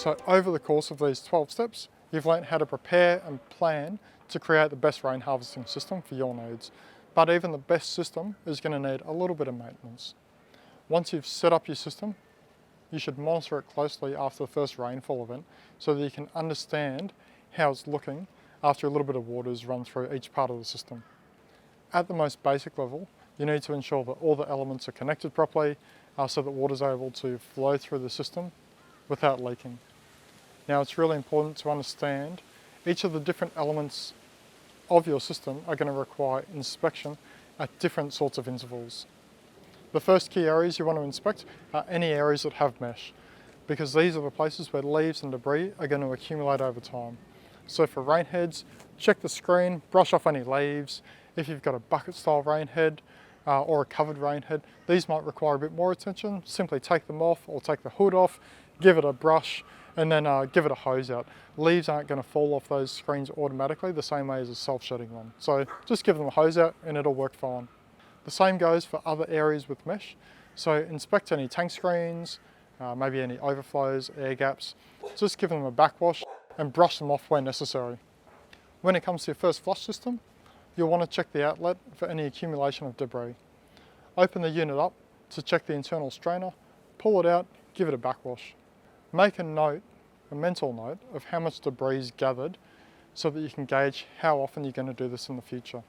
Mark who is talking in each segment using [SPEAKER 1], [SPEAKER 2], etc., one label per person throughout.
[SPEAKER 1] So over the course of these 12 steps, you've learnt how to prepare and plan to create the best rain harvesting system for your needs. But even the best system is going to need a little bit of maintenance. Once you've set up your system, you should monitor it closely after the first rainfall event so that you can understand how it's looking after a little bit of water is run through each part of the system. At the most basic level, you need to ensure that all the elements are connected properly so that water is able to flow through the system without leaking. Now it's really important to understand each of the different elements of your system are going to require inspection at different sorts of intervals. The first key areas you want to inspect are any areas that have mesh, because these are the places where leaves and debris are going to accumulate over time. So for rain heads, check the screen, brush off any leaves. If you've got a bucket style rain head or a covered rain head, these might require a bit more attention. Simply take them off or take the hood off, give it a brush, and then give it a hose out. Leaves aren't going to fall off those screens automatically the same way as a self-shedding one. So just give them a hose out and it'll work fine. The same goes for other areas with mesh. So inspect any tank screens, maybe any overflows, air gaps. Just give them a backwash and brush them off where necessary. When it comes to your first flush system, you'll want to check the outlet for any accumulation of debris. Open the unit up to check the internal strainer, pull it out, give it a backwash. Make a note, a mental note, of how much debris is gathered so that you can gauge how often you're going to do this in the future.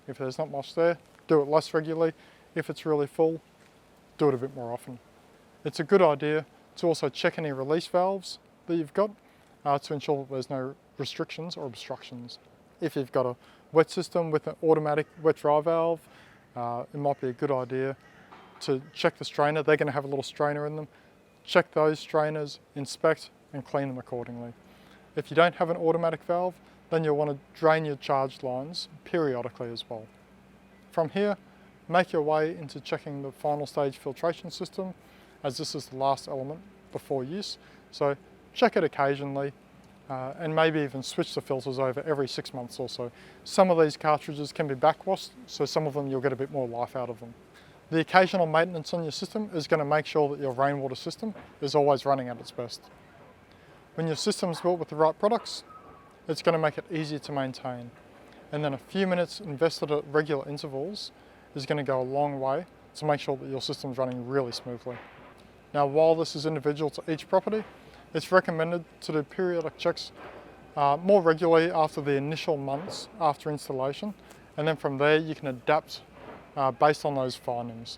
[SPEAKER 1] If there's not much there, do it less regularly. If it's really full, do it a bit more often. It's a good idea to also check any release valves that you've got to ensure that there's no restrictions or obstructions. If you've got a wet system with an automatic wet dry valve, it might be a good idea to check the strainer. They're going to have a little strainer in them. Check those strainers, inspect and clean them accordingly. If you don't have an automatic valve, then you'll want to drain your charge lines periodically as well. From here, make your way into checking the final stage filtration system, as this is the last element before use. So check it occasionally and maybe even switch the filters over every 6 months or so. Some of these cartridges can be backwashed, so some of them you'll get a bit more life out of them. The occasional maintenance on your system is going to make sure that your rainwater system is always running at its best. When your system is built with the right products, it's going to make it easier to maintain. And then a few minutes invested at regular intervals is going to go a long way to make sure that your system's running really smoothly. Now, while this is individual to each property, it's recommended to do periodic checks more regularly after the initial months after installation, and then from there you can adapt based on those findings.